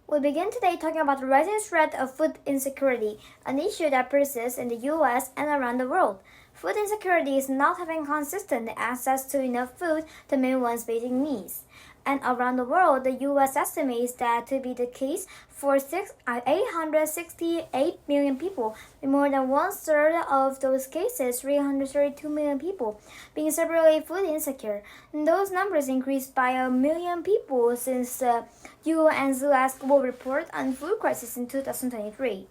We begin today talking about the rising threat of food insecurity, an issue that persists in the US and around the world. Food insecurity is not having consistent access to enough food to meet one's basic needs. And around the world, the US estimates that to be the case for 868 million people, with more than one-third of those cases, 332 million people, being severely food insecure. And those numbers increased by 1 million people since the UN's last global report on food crisis in 2023.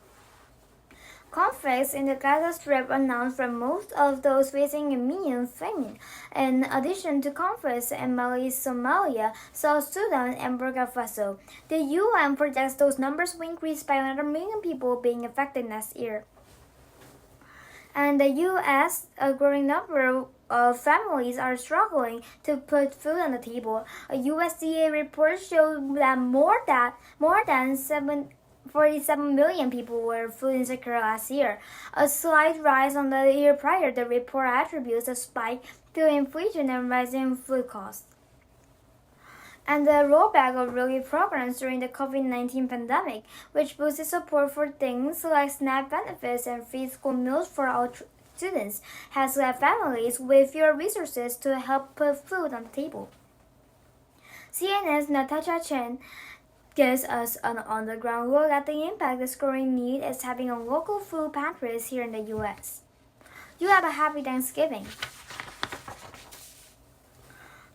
Conflicts in the Gaza Strip announced from most of those facing immediate famine. In addition to conflicts in Mali, Somalia, South Sudan, and Burkina Faso, the UN projects those numbers will increase by another million people being affected next year. And the U.S., a growing number of families are struggling to put food on the table. A USDA report showed that more than 47 million people were food insecure last year, a slight rise on the year prior. The report attributes a spike to inflation and rising food costs, and the rollback of relief programs during the COVID-19 pandemic, which boosted support for things like SNAP benefits and free school meals for all students, has left families with fewer resources to help put food on the table. CNN's Natasha Chen gives us an on-the-ground look at the impact this growing need is having on local food pantries here in the U.S. You have a happy Thanksgiving.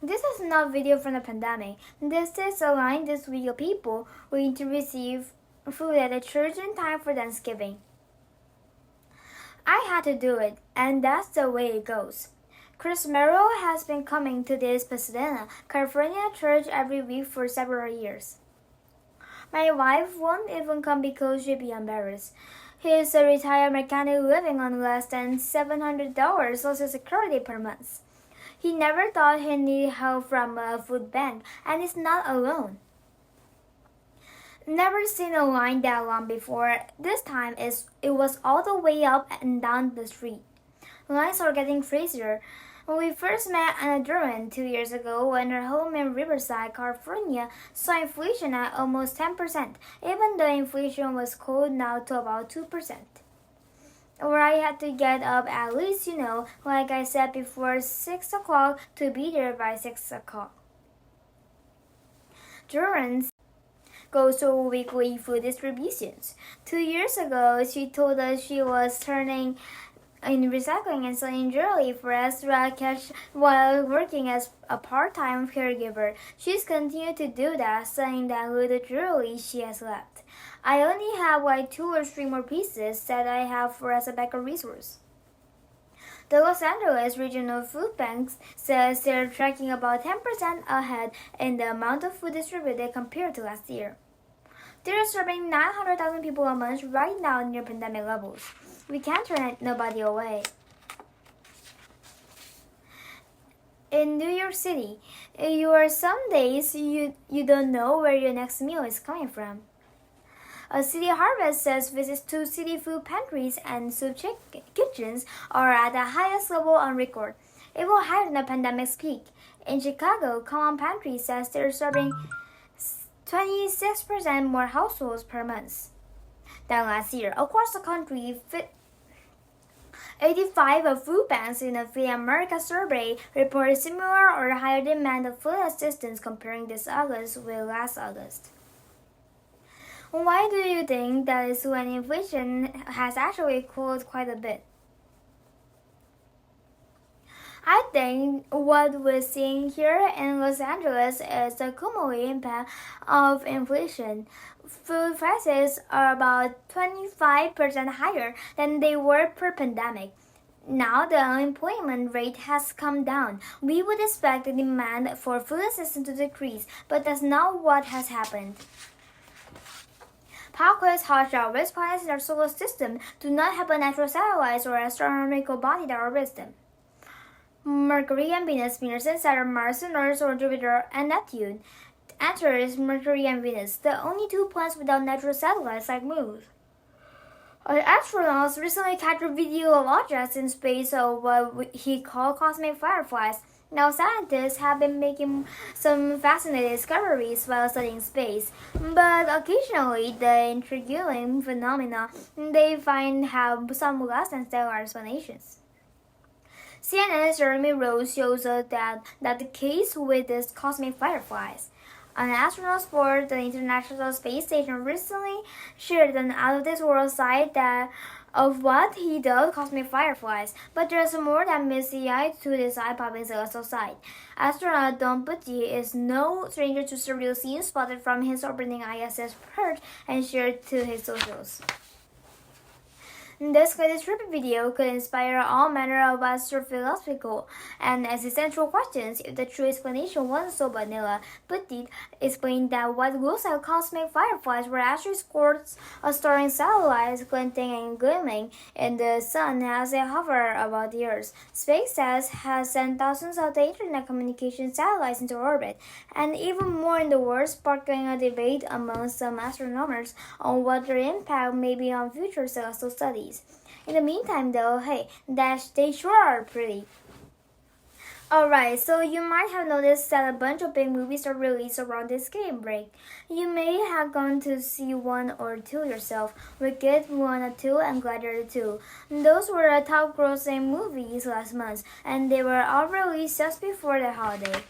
This is not a video from the pandemic. This is a line this week of people waiting to receive food at the church in time for Thanksgiving. I had to do it, and that's the way it goes. Chris Merrill has been coming to this Pasadena, California church every week for several years. My wife won't even come because she'd be embarrassed. He's a retired mechanic living on less than $700 Social Security per month. He never thought he'd need help from a food bank, and is not alone. Never seen a line that long before. This time it was all the way up and down the street. Lines are getting crazier. When we first met Anna Duran 2 years ago when her home in Riverside, California, saw inflation at almost 10%, even though inflation was cooled now to about 2%. Where I had to get up at least, like I said before, 6 o'clock to be there by 6 o'clock. Duran goes to weekly food distributions. 2 years ago, she told us she was turning in recycling and selling jewelry for extra cash while working as a part-time caregiver. She's continued to do that, selling that little jewelry she has left. I only have like 2 or 3 more pieces that I have for as a backup resource. The Los Angeles Regional Food Bank says they're tracking about 10% ahead in the amount of food distributed compared to last year. They're serving 900,000 people a month right now near pandemic levels. We can't turn nobody away. In New York City, some days you don't know where your next meal is coming from. A city harvest says visits to city food pantries and soup kitchens are at the highest level on record, even higher than the pandemic's peak. In Chicago, Common Pantry says they're serving 26% more households per month than last year. Across the country, 85 of food banks in the Feed America survey reported similar or higher demand of food assistance comparing this August with last August. Why do you think that is when inflation has actually cooled quite a bit? I think what we're seeing here in Los Angeles is the cumulative impact of inflation. Food prices are about 25% higher than they were pre-pandemic. Now the unemployment rate has come down. We would expect the demand for food assistance to decrease, but that's not what has happened. Parkway's hot showers planets in our solar system do not have a natural satellites or astronomical body that orbits them. Mercury and Venus, and Saturn, Mars, and Earth, or Jupiter and Neptune. The answer is Mercury and Venus, the only 2 planets without natural satellites like Moon. Astronauts recently captured video of objects in space of what he called cosmic fireflies. Now, scientists have been making some fascinating discoveries while studying space, but occasionally the intriguing phenomena they find have some less than stellar explanations. CNN's Jeremy Rose shows us that the case with these cosmic fireflies. An astronaut for the International Space Station recently shared an out-of-this-world site of what he dubbed cosmic fireflies, but there's more than meets the eye to this eye-popping celestial sight. Astronaut Don Putty is no stranger to surreal scenes spotted from his orbiting ISS perch and shared to his socials. This trippy video could inspire all manner of astrophilosophical and existential questions if the true explanation wasn't so vanilla. Petit explained that what looks like cosmic fireflies were actually scores of starring satellites glinting and gleaming in the sun as they hover above the Earth. SpaceX has sent thousands of the internet communication satellites into orbit, and even more in the world, sparking a debate among some astronomers on what their impact may be on future celestial studies. In the meantime, though, hey, they sure are pretty. Alright, so you might have noticed that a bunch of big movies are released around this game break. You may have gone to see one or two yourself. Wicked, Moana 2, and Gladiator 2. Those were the top grossing movies last month, and they were all released just before the holiday.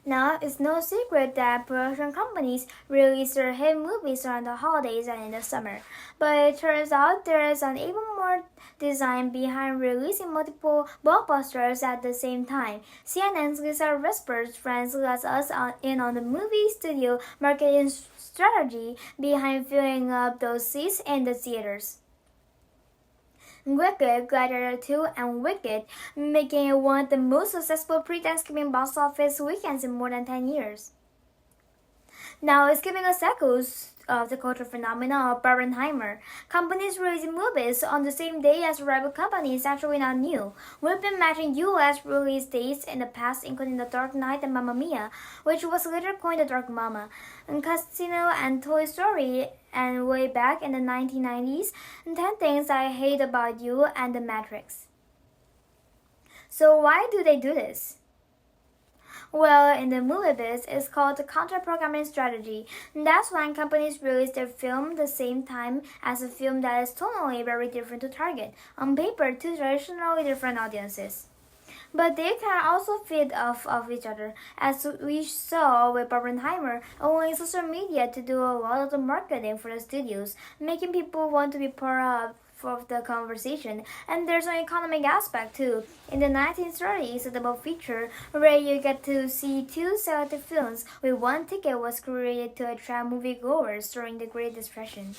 Now, it's no secret that production companies release their hit movies around the holidays and in the summer. But it turns out there is an even more design behind releasing multiple blockbusters at the same time. CNN's Lisa Vesper's friends let us in on the movie studio marketing strategy behind filling up those seats in the theaters. Wicked, Gladiator 2, and Wicked, making it one of the most successful pre-Thanksgiving box office weekends in more than 10 years. Now, it's giving us echoes of the cultural phenomenon of Barbenheimer. Companies releasing movies on the same day as rival companies is actually not new. We've been matching US release dates in the past, including The Dark Knight and Mamma Mia, which was later coined The Dark Mama, and Casino and Toy Story, and way back in the 1990s, 10 Things I Hate About You and The Matrix. So why do they do this? Well, in the movie biz, it's called the counter-programming strategy. That's when companies release their film the same time as a film that is tonally very different to target, on paper, two traditionally different audiences. But they can also feed off of each other, as we saw with Barbenheimer, allowing social media to do a lot of the marketing for the studios, making people want to be part of the conversation. And there's an economic aspect too. In the 1930s, a double feature where you get to see two selected films with one ticket was created to attract moviegoers during the Great Depression.